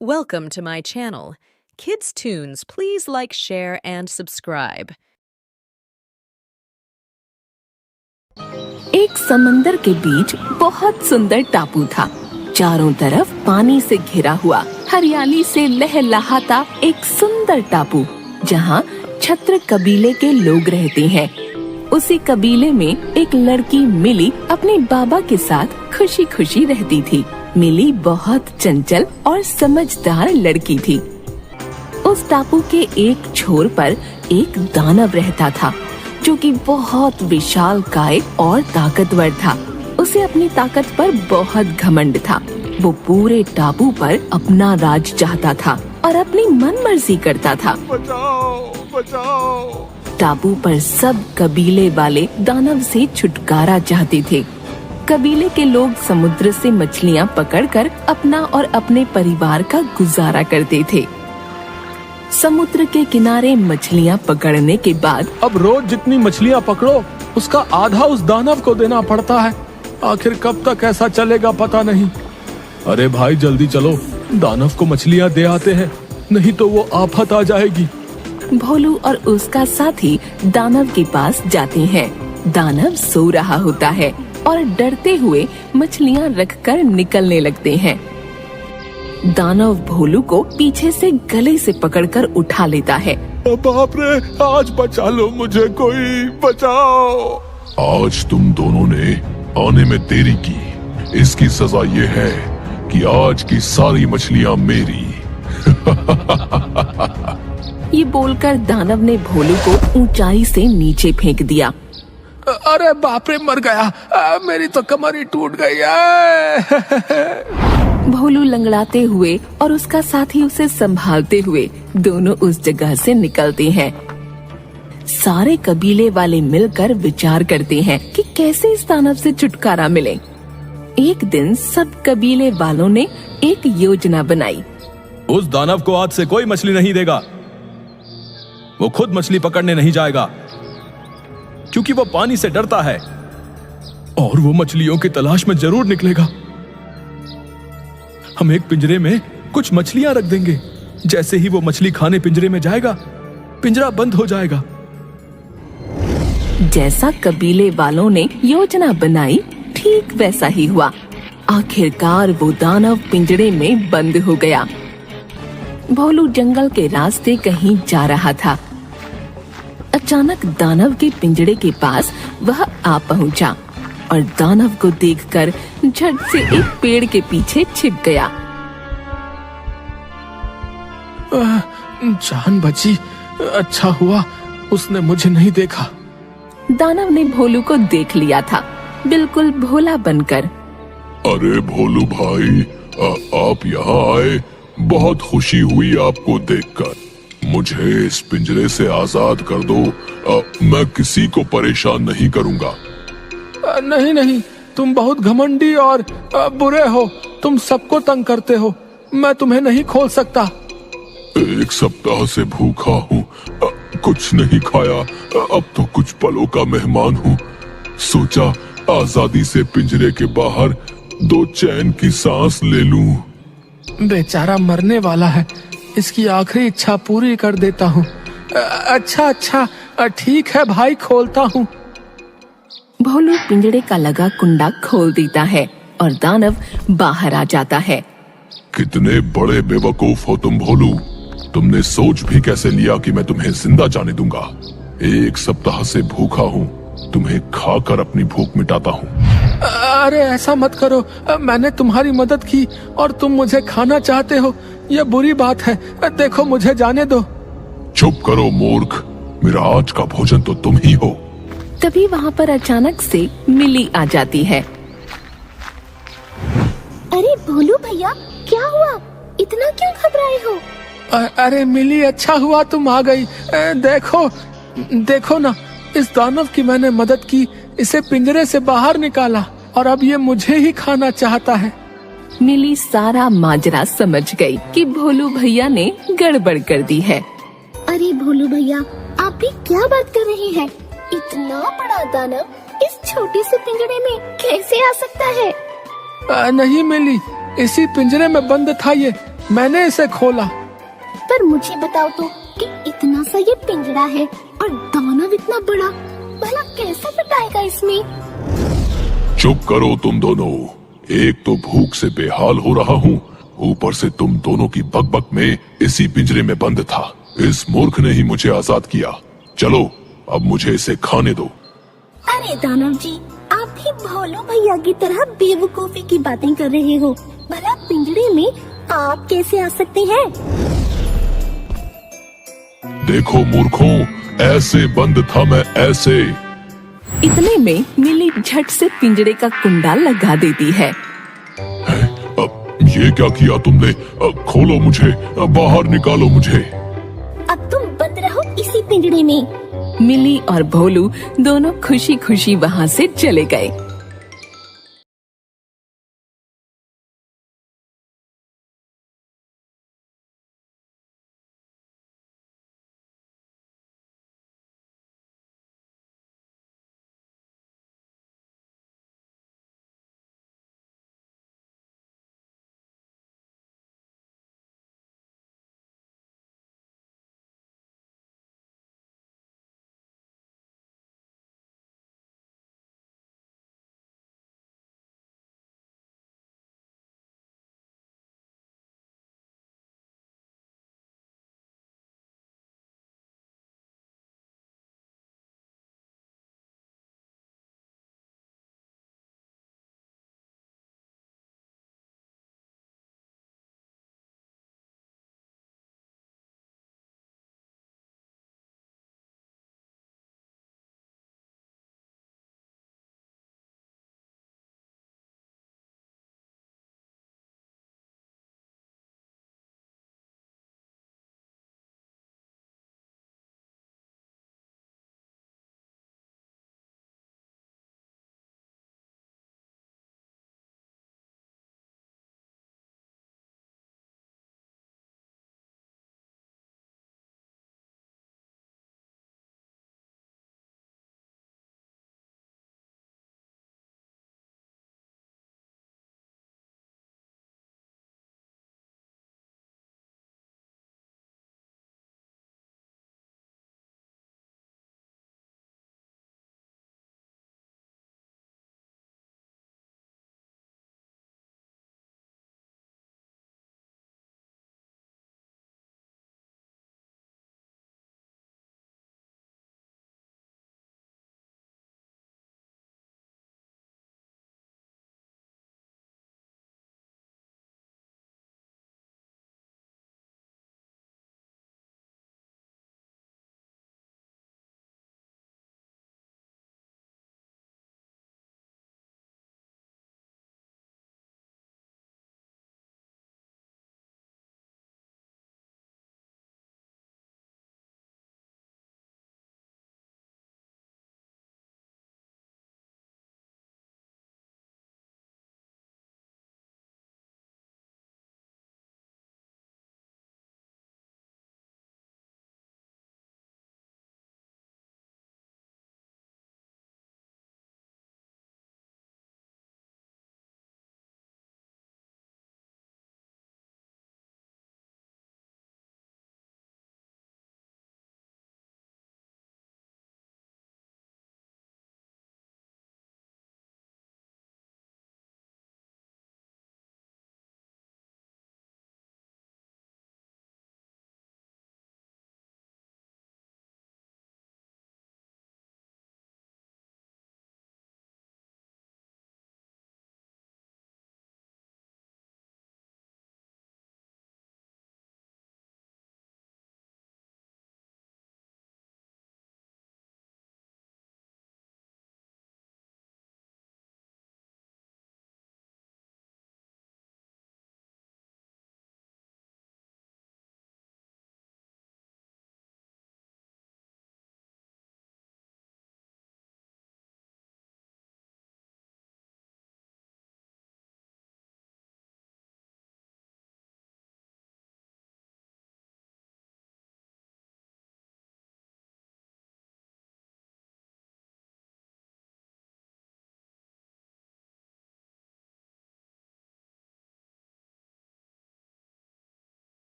Welcome to my channel. Kids Tunes, please like, share, and subscribe. एक समंदर के बीच बहुत सुंदर टापू था। चारों तरफ पानी से घिरा हुआ, हरियाली से लहलहाता एक सुंदर टापू, जहाँ छत्र कबीले के लोग रहते हैं। उसी कबीले में एक लड़की मिली अपने बाबा के साथ खुशी खुशी रहती थी। मिली बहुत चंचल और समझदार लड़की थी। उस टापू के एक छोर पर एक दानव रहता था, जो कि बहुत विशालकाय और ताकतवर था। उसे अपनी ताकत पर बहुत घमंड था। वो पूरे टापू पर अपना राज चाहता था और अपनी मनमर्जी करता था। बचाओ, बचाओ। टापू पर सब कबीले वाले दानव से छुटकारा चाहते थे। कबीले के लोग समुद्र से मछलियाँ पकड़कर अपना और अपने परिवार का गुजारा करते थे। समुद्र के किनारे मछलियाँ पकड़ने के बाद अब रोज जितनी मछलियाँ पकड़ो उसका आधा उस दानव को देना पड़ता है। आखिर कब तक ऐसा चलेगा पता नहीं। अरे भाई जल्दी चलो, दानव को मछलियाँ दे आते हैं, नहीं तो वो आफत आ जाएगी। भोलू और उसका साथी दानव के पास जाते हैं। दानव सो रहा होता है और डरते हुए मछलियाँ रखकर निकलने लगते हैं। दानव भोलू को पीछे से गले से पकड़कर उठा लेता है। बाप रे, आज बचा लो मुझे, कोई बचाओ। आज तुम दोनों ने आने में देरी की, इसकी सजा ये है कि आज की सारी मछलियाँ मेरी। ये बोलकर दानव ने भोलू को ऊंचाई से नीचे फेंक दिया। अरे बाप रे, मर गया। मेरी तो कमर ही टूट गई है। भोलू लंगड़ाते हुए और उसका साथी उसे संभालते हुए दोनों उस जगह से निकलते हैं। सारे कबीले वाले मिलकर विचार करते हैं कि कैसे इस दानव से छुटकारा मिले। एक दिन सब कबीले वालों ने एक योजना बनाई। उस दानव को आज से कोई मछली नहीं देगा। वो खुद मछली पकड़ने नहीं जाएगा, क्योंकि वो पानी से डरता है, और वो मछलियों की तलाश में जरूर निकलेगा। हम एक पिंजरे में कुछ मछलियां रख देंगे। जैसे ही वो मछली खाने पिंजरे में जाएगा, पिंजरा बंद हो जाएगा। जैसा कबीले वालों ने योजना बनाई, ठीक वैसा ही हुआ। आखिरकार वो दानव पिंजरे में बंद हो गया। भोलू जंगल के रास्ते कहीं जा रहा था। अचानक दानव के पिंजरे के पास वह आ पहुंचा और दानव को देखकर झट से एक पेड़ के पीछे छिप गया। जान बची, अच्छा हुआ उसने मुझे नहीं देखा। दानव ने भोलू को देख लिया था, बिल्कुल भोला बनकर। अरे भोलू भाई, आप यहाँ आए, बहुत खुशी हुई आपको देखकर। मुझे इस पिंजरे से आजाद कर दो, मैं किसी को परेशान नहीं करूँगा। नहीं नहीं, तुम बहुत घमंडी और बुरे हो। तुम सबको तंग करते हो। मैं तुम्हें नहीं खोल सकता। एक सप्ताह से भूखा हूँ, कुछ नहीं खाया। अब तो कुछ पलों का मेहमान हूँ। सोचा आजादी से पिंजरे के बाहर दो चैन की सांस ले लूं। बेचारा मरने वाला है, इसकी आखिरी इच्छा पूरी कर देता हूँ। अच्छा अच्छा, ठीक है भाई, खोलता हूँ। भोलू पिंजरे का लगा कुंडा खोल देता है और दानव बाहर आ जाता है। कितने बड़े बेवकूफ हो तुम भोलू। तुमने सोच भी कैसे लिया कि मैं तुम्हें जिंदा जाने दूंगा। एक सप्ताह से भूखा हूँ, तुम्हें खाकर अपनी भूख मिटाता हूँ। अरे ऐसा मत करो, मैंने तुम्हारी मदद की और तुम मुझे खाना चाहते हो। ये बुरी बात है, देखो मुझे जाने दो। चुप करो मूर्ख, मेरा आज का भोजन तो तुम ही हो। तभी वहाँ पर अचानक से मिली आ जाती है। अरे भोलू भैया, क्या हुआ? इतना क्यों घबराए हो? अरे मिली, अच्छा हुआ तुम आ गई। देखो देखो ना, इस दानव की मैंने मदद की, इसे पिंजरे से बाहर निकाला और अब ये मुझे ही खाना चाहता है। मिली सारा माजरा समझ गई कि भोलू भैया ने गड़बड़ कर दी है। अरे भोलू भैया, आप भी क्या बात कर रहे हैं? इतना बड़ा दानव इस छोटे से पिंजरे में कैसे आ सकता है? नहीं मिली, इसी पिंजरे में बंद था ये। मैंने इसे खोला। पर मुझे बताओ तो कि इतना सा ये पिंजरा है और दानव इतना बड़ा, भला कैसे बिताएगा इसमें? चुप करो तुम दोनों। एक तो भूख से बेहाल हो रहा हूँ, ऊपर से तुम दोनों की बकबक में इसी पिंजरे में बंद था। इस मूर्ख ने ही मुझे आजाद किया। चलो अब मुझे इसे खाने दो। अरे दानव जी, आप भी भोलू भैया की तरह बेवकूफी की बातें कर रहे हो। भला पिंजरे में आप कैसे आ सकते हैं? देखो मूर्खों, ऐसे बंद था मैं, ऐसे। इतने में मिली झट से पिंजरे का कुंडा लगा देती है। ये क्या किया तुमने? खोलो मुझे, बाहर निकालो मुझे। अब तुम बंद रहो इसी पिंजरे में। मिली और भोलू दोनों खुशी खुशी वहाँ से चले गए।